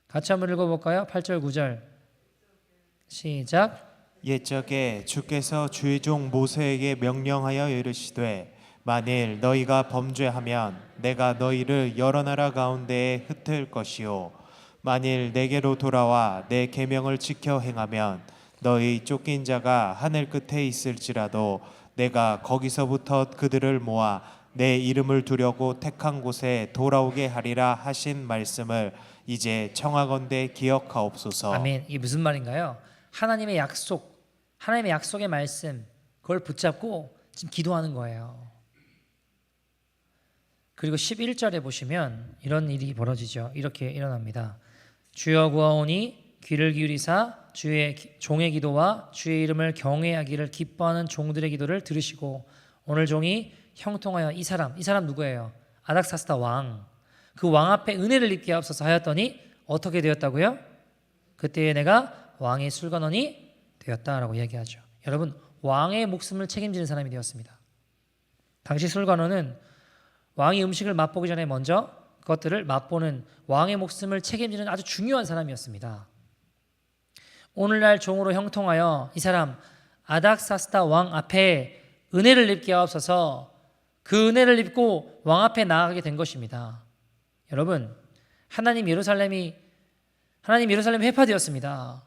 같이 한번 읽어볼까요? 8절 9절 시작. 옛적에 주께서 주의 종 모세에게 명령하여 이르시되 만일 너희가 범죄하면 내가 너희를 여러 나라 가운데에 흩을 것이요 만일 내게로 돌아와 내 계명을 지켜 행하면 너희 쫓긴 자가 하늘 끝에 있을지라도 내가 거기서부터 그들을 모아 내 이름을 두려고 택한 곳에 돌아오게 하리라 하신 말씀을 이제 청하건대 기억하옵소서. 아멘. 이게 무슨 말인가요? 하나님의 약속, 하나님의 약속의 말씀 그걸 붙잡고 지금 기도하는 거예요. 그리고 11절에 보시면 이런 일이 벌어지죠. 이렇게 일어납니다. 주여 구하오니 귀를 기울이사 주의 종의 기도와 주의 이름을 경외하기를 기뻐하는 종들의 기도를 들으시고 오늘 종이 형통하여 이 사람 누구예요? 아닥사스다 왕. 그 왕 앞에 은혜를 입게 하옵소서 하였더니 어떻게 되었다고요? 그때에 내가 왕의 술관원이 되었다라고 이야기하죠. 여러분 왕의 목숨을 책임지는 사람이 되었습니다. 당시 술관원은 왕이 음식을 맛보기 전에 먼저 그것들을 맛보는 왕의 목숨을 책임지는 아주 중요한 사람이었습니다. 오늘날 종으로 형통하여 이 사람 아닥사스다 왕 앞에 은혜를 입게 하옵소서 그 은혜를 입고 왕 앞에 나아가게 된 것입니다. 여러분 하나님 예루살렘 회파되었습니다.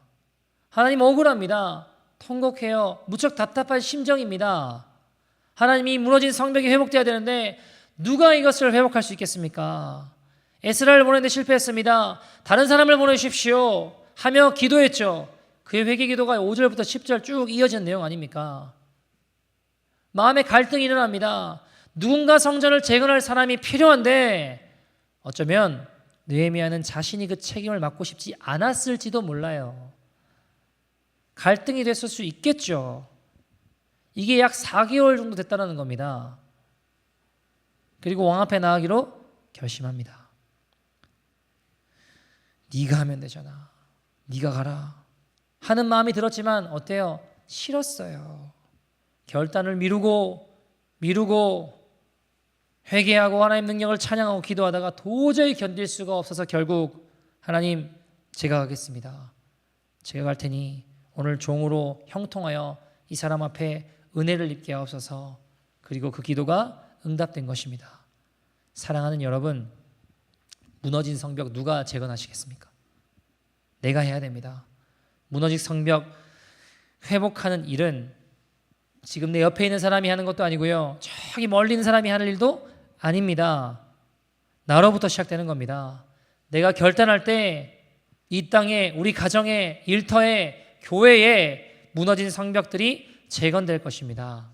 하나님 억울합니다. 통곡해요. 무척 답답한 심정입니다. 하나님이 무너진 성벽이 회복되어야 되는데 누가 이것을 회복할 수 있겠습니까? 에스라를 보내는데 실패했습니다. 다른 사람을 보내주십시오 하며 기도했죠. 그의 회개 기도가 5절부터 10절 쭉 이어지는 내용 아닙니까? 마음에 갈등이 일어납니다. 누군가 성전을 재건할 사람이 필요한데 어쩌면 느헤미야는 자신이 그 책임을 맡고 싶지 않았을지도 몰라요. 갈등이 됐을 수 있겠죠. 이게 약 4개월 정도 됐다는 겁니다. 그리고 왕 앞에 나가기로 결심합니다. 네가 하면 되잖아. 네가 가라. 하는 마음이 들었지만 어때요? 싫었어요. 결단을 미루고 회개하고 하나님 능력을 찬양하고 기도하다가 도저히 견딜 수가 없어서 결국 하나님 제가 가겠습니다. 제가 갈 테니 오늘 종으로 형통하여 이 사람 앞에 은혜를 입게 하옵소서. 그리고 그 기도가 응답된 것입니다. 사랑하는 여러분, 무너진 성벽 누가 재건하시겠습니까? 내가 해야 됩니다. 무너진 성벽 회복하는 일은 지금 내 옆에 있는 사람이 하는 것도 아니고요. 저기 멀리 있는 사람이 하는 일도 아닙니다. 나로부터 시작되는 겁니다. 내가 결단할 때 이 땅에, 우리 가정에, 일터에, 교회에 무너진 성벽들이 재건될 것입니다.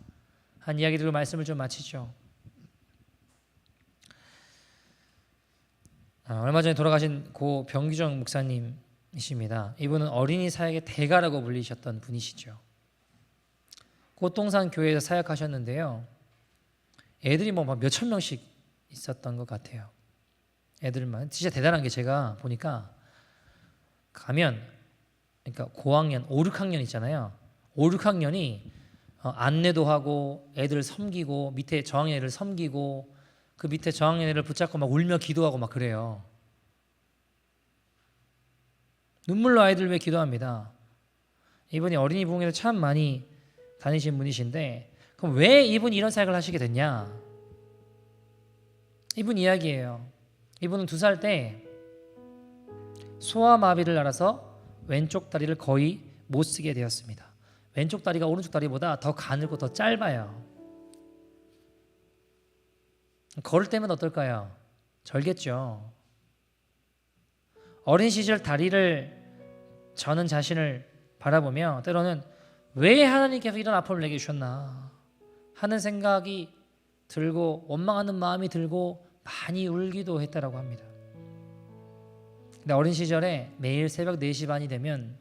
한 이야기 들고 말씀을 좀 마치죠. 얼마 전에 돌아가신 고 병규정 목사님이십니다. 이분은 어린이 사역의 대가라고 불리셨던 분이시죠. 꽃동산 교회에서 사역하셨는데요. 애들이 뭐 몇천 명씩 있었던 것 같아요. 애들만. 진짜 대단한 게 제가 보니까 가면 그러니까 고학년, 5, 6학년 있잖아요. 5, 6학년이 안내도 하고 애들을 섬기고 밑에 저학년 애를 섬기고 그 밑에 저학년 애를 붙잡고 막 울며 기도하고 막 그래요. 눈물로 아이들 위해 기도합니다. 이분이 어린이 부흥회를 참 많이 다니신 분이신데 그럼 왜 이분이 이런 사역을 하시게 됐냐? 이분 이야기예요. 이분은 2살 때 소아마비를 앓아서 왼쪽 다리를 거의 못 쓰게 되었습니다. 왼쪽 다리가 오른쪽 다리보다 더 가늘고 더 짧아요. 걸을 때면 어떨까요? 절겠죠. 어린 시절 다리를 저는 자신을 바라보며 때로는 왜 하나님께서 이런 아픔을 내게 주셨나 하는 생각이 들고 원망하는 마음이 들고 많이 울기도 했다라고 합니다. 근데 어린 시절에 매일 새벽 4시 반이 되면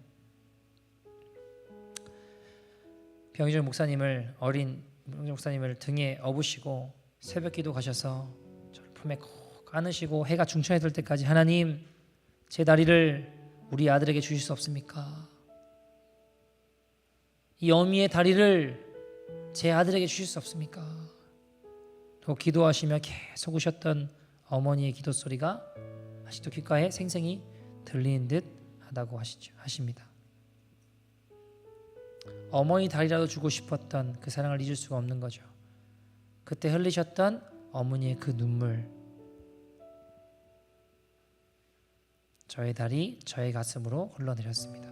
병희정 목사님을 어린 병희정 목사님을 등에 업으시고 새벽 기도 가셔서 저를 품에 꼭 안으시고 해가 중천에 들 때까지 하나님 제 다리를 우리 아들에게 주실 수 없습니까? 이 어미의 다리를 제 아들에게 주실 수 없습니까? 또 기도하시며 계속 우셨던 어머니의 기도 소리가 아직도 귓가에 생생히 들리는 듯 하다고 하십니다. 어머니 다리라도 주고 싶었던 그 사랑을 잊을 수가 없는 거죠. 그때 흘리셨던 어머니의 그 눈물, 저의 다리, 저의 가슴으로 흘러내렸습니다.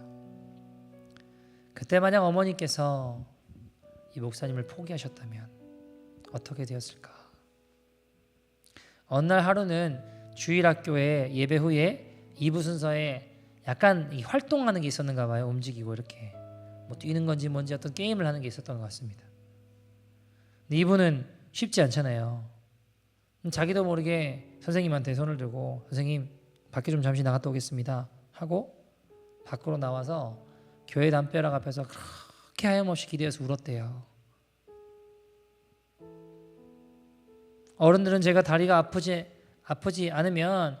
그때 만약 어머니께서 이 목사님을 포기하셨다면 어떻게 되었을까? 어느 날 하루는 주일학교에 예배 후에 2부 순서에 약간 활동하는 게 있었는가 봐요. 움직이고 이렇게 뭐 뛰는 건지 뭔지 어떤 게임을 하는 게 있었던 것 같습니다. 근데 이분은 쉽지 않잖아요. 자기도 모르게 선생님한테 손을 들고 선생님 밖에 좀 잠시 나갔다 오겠습니다 하고 밖으로 나와서 교회 담벼락 앞에서 그렇게 하염없이 기도해서 울었대요. 어른들은 제가 다리가 아프지 않으면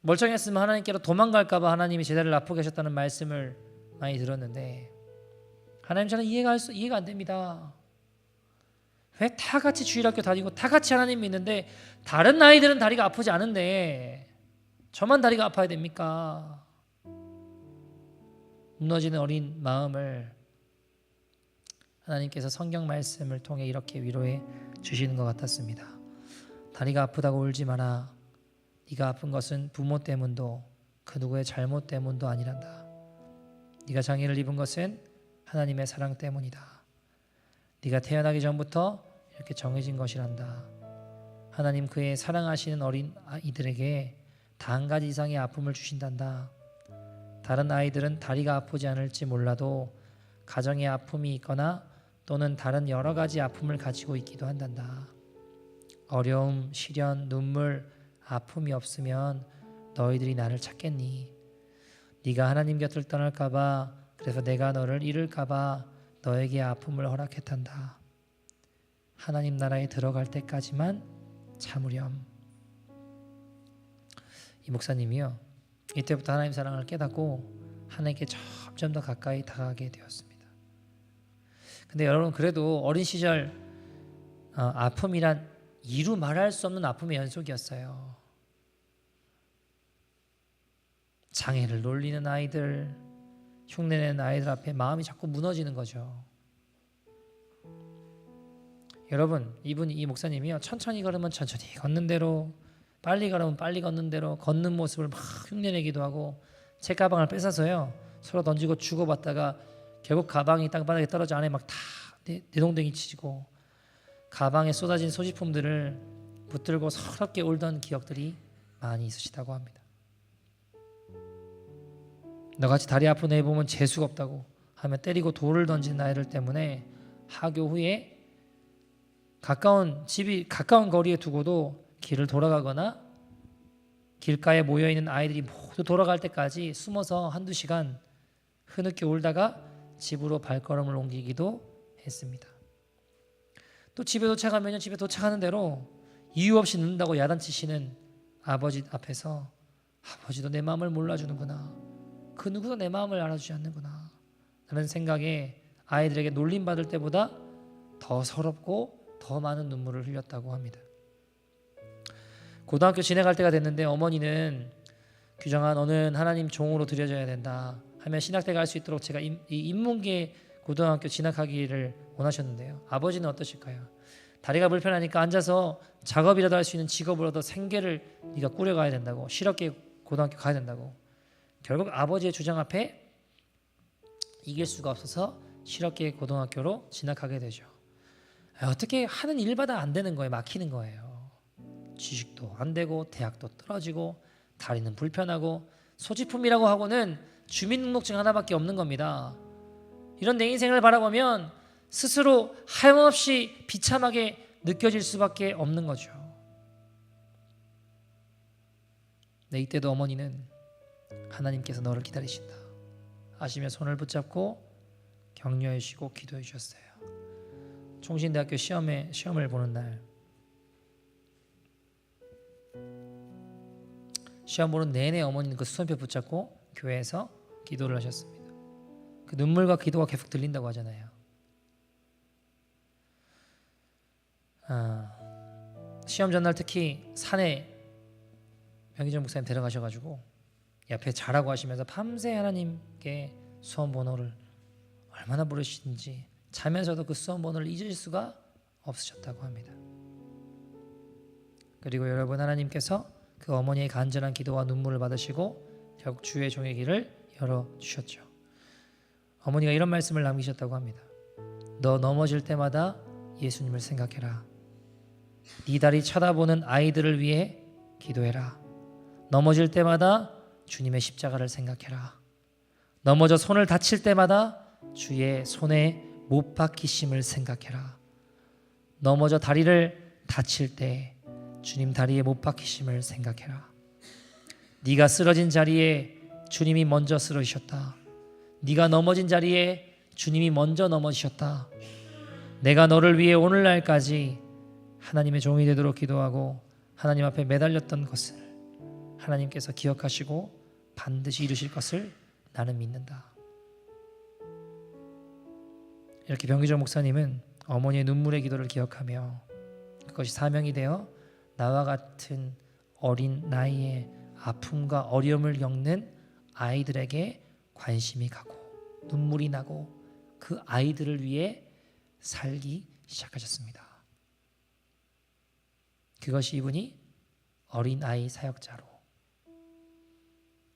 멀쩡했으면 하나님께로 도망갈까 봐 하나님이 제 다리를 아프게 하셨다는 말씀을 많이 들었는데 하나님 저는 이해가 안 됩니다. 왜 다 같이 주일학교 다니고 다 같이 하나님 믿는데 다른 아이들은 다리가 아프지 않은데 저만 다리가 아파야 됩니까? 무너지는 어린 마음을 하나님께서 성경 말씀을 통해 이렇게 위로해 주시는 것 같았습니다. 다리가 아프다고 울지 마라. 네가 아픈 것은 부모 때문도 그 누구의 잘못 때문도 아니란다. 네가 장애를 입은 것은 하나님의 사랑 때문이다. 네가 태어나기 전부터 이렇게 정해진 것이란다. 하나님 그의 사랑하시는 어린 아이들에게 다 한 가지 이상의 아픔을 주신단다. 다른 아이들은 다리가 아프지 않을지 몰라도 가정의 아픔이 있거나 또는 다른 여러 가지 아픔을 가지고 있기도 한단다. 어려움, 시련, 눈물, 아픔이 없으면 너희들이 나를 찾겠니? 네가 하나님 곁을 떠날까 봐 그래서 내가 너를 잃을까 봐 너에게 아픔을 허락했단다. 하나님 나라에 들어갈 때까지만 참으렴. 이 목사님이요 이때부터 하나님 사랑을 깨닫고 하나님께 점점 더 가까이 다가가게 되었습니다. 근데 여러분 그래도 어린 시절 아픔이란 이루 말할 수 없는 아픔의 연속이었어요. 장애를 놀리는 아이들, 흉내내는 아이들 앞에 마음이 자꾸 무너지는 거죠. 여러분 이 목사님이요 천천히 걸으면 천천히 걷는 대로 빨리 걸으면 빨리 걷는 대로 걷는 모습을 막 흉내내기도 하고 책가방을 뺏어서요 서로 던지고 주고받다가 결국 가방이 땅바닥에 떨어져 안에 막 다 내동댕이 치고 가방에 쏟아진 소지품들을 붙들고 서럽게 울던 기억들이 많이 있으시다고 합니다. 너같이 다리 아픈 애 보면 재수가 없다고 하며 때리고 돌을 던지는 아이들 때문에 하교 후에 가까운 거리에 두고도 길을 돌아가거나 길가에 모여있는 아이들이 모두 돌아갈 때까지 숨어서 한두 시간 흐느껴 울다가 집으로 발걸음을 옮기기도 했습니다. 또 집에 도착하면 집에 도착하는 대로 이유 없이 늦는다고 야단치시는 아버지 앞에서 아버지도 내 마음을 몰라주는구나. 그 누구도 내 마음을 알아주지 않는구나 라는 생각에 아이들에게 놀림받을 때보다 더 서럽고 더 많은 눈물을 흘렸다고 합니다. 고등학교 진학할 때가 됐는데 어머니는 규정아 너는 하나님 종으로 드려져야 된다 하며 신학대 갈 수 있도록 제가 이 인문계 고등학교 진학하기를 원하셨는데요. 아버지는 어떠실까요? 다리가 불편하니까 앉아서 작업이라도 할 수 있는 직업으로도 생계를 네가 꾸려가야 된다고 실업계 고등학교 가야 된다고 결국 아버지의 주장 앞에 이길 수가 없어서 실업계 고등학교로 진학하게 되죠. 어떻게 하는 일마다 안 되는 거예요. 막히는 거예요. 취직도 안 되고 대학도 떨어지고 다리는 불편하고 소지품이라고 하고는 주민등록증 하나밖에 없는 겁니다. 이런 내 인생을 바라보면 스스로 하염없이 비참하게 느껴질 수밖에 없는 거죠. 네, 이때도 어머니는 하나님께서 너를 기다리신다 하시며 손을 붙잡고 격려해 주시고 기도해 주셨어요. 총신대학교 시험을 보는 날, 시험 보는 내내 어머니는 그 수험표 붙잡고 교회에서 기도를 하셨습니다. 그 눈물과 기도가 계속 들린다고 하잖아요. 시험 전날 특히 산에 명희정 목사님 데려가셔가지고 옆에 자라고 하시면서 밤새 하나님께 수험 번호를 얼마나 부르시는지 자면서도 그 수험 번호를 잊을 수가 없으셨다고 합니다. 그리고 여러분, 하나님께서 그 어머니의 간절한 기도와 눈물을 받으시고 결국 주의 종의 길을 열어주셨죠. 어머니가 이런 말씀을 남기셨다고 합니다. 너 넘어질 때마다 예수님을 생각해라. 네 다리 쳐다보는 아이들을 위해 기도해라. 넘어질 때마다 주님의 십자가를 생각해라. 넘어져 손을 다칠 때마다 주의 손에 못 박히심을 생각해라. 넘어져 다리를 다칠 때 주님 다리에 못 박히심을 생각해라. 네가 쓰러진 자리에 주님이 먼저 쓰러지셨다. 네가 넘어진 자리에 주님이 먼저 넘어지셨다. 내가 너를 위해 오늘날까지 하나님의 종이 되도록 기도하고 하나님 앞에 매달렸던 것을 하나님께서 기억하시고 반드시 이루실 것을 나는 믿는다. 이렇게 병기정 목사님은 어머니의 눈물의 기도를 기억하며 그것이 사명이 되어 나와 같은 어린 나이에 아픔과 어려움을 겪는 아이들에게 관심이 가고 눈물이 나고 그 아이들을 위해 살기 시작하셨습니다. 그것이 이분이 어린아이 사역자로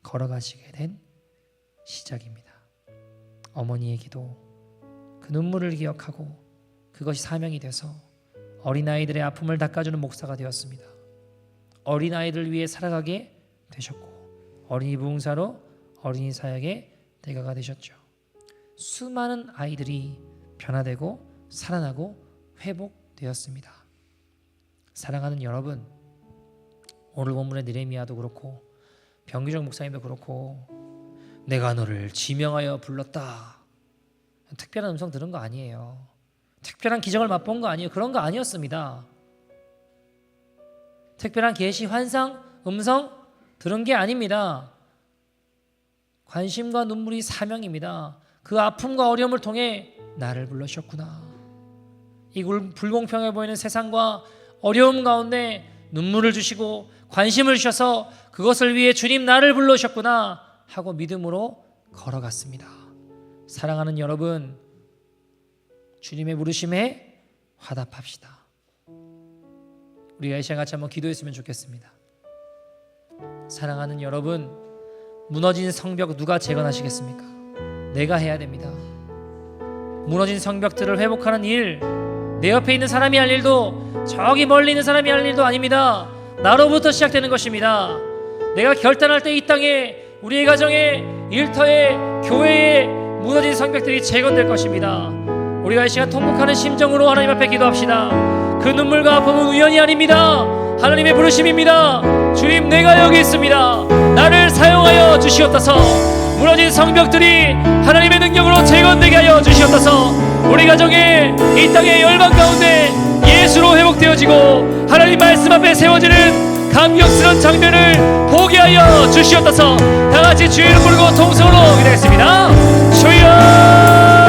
걸어가시게 된 시작입니다. 어머니의 기도, 그 눈물을 기억하고 그것이 사명이 돼서 어린아이들의 아픔을 닦아주는 목사가 되었습니다. 어린아이들을 위해 살아가게 되셨고 어린이 부흥사로 어린이 사역의 대가가 되셨죠. 수많은 아이들이 변화되고 살아나고 회복되었습니다. 사랑하는 여러분, 오늘 본문의 느헤미야도 그렇고 병기정 목사님도 그렇고 내가 너를 지명하여 불렀다. 특별한 음성 들은 거 아니에요. 특별한 기적을 맛본 거 아니에요. 그런 거 아니었습니다. 특별한 계시, 환상, 음성 들은 게 아닙니다. 관심과 눈물이 사명입니다. 그 아픔과 어려움을 통해 나를 불러주셨구나. 이 불공평해 보이는 세상과 어려움 가운데 눈물을 주시고 관심을 주셔서 그것을 위해 주님 나를 불러주셨구나 하고 믿음으로 걸어갔습니다. 사랑하는 여러분, 주님의 부르심에 화답합시다. 우리가 이 시간 같이 한번 기도했으면 좋겠습니다. 사랑하는 여러분, 무너진 성벽 누가 재건하시겠습니까? 내가 해야 됩니다. 무너진 성벽들을 회복하는 일, 내 옆에 있는 사람이 할 일도 저기 멀리 있는 사람이 할 일도 아닙니다. 나로부터 시작되는 것입니다. 내가 결단할 때 이 땅에 우리의 가정에, 일터에, 교회에 무너진 성벽들이 재건될 것입니다. 우리가 이 시간 통곡하는 심정으로 하나님 앞에 기도합시다. 그 눈물과 아픔은 우연이 아닙니다. 하나님의 부르심입니다. 주님, 내가 여기 있습니다. 나를 사용하여 주시옵소서. 무너진 성벽들이 하나님의 능력으로 재건되게 하여 주시옵소서. 우리 가정에, 이 땅의 열방 가운데 예수로 회복되어지고 하나님 말씀 앞에 세워지는 감격스러운 장면을 보게 하여 주시옵소서. 다같이 주의 이름 부르고 통성으로 기도하겠습니다. 주여!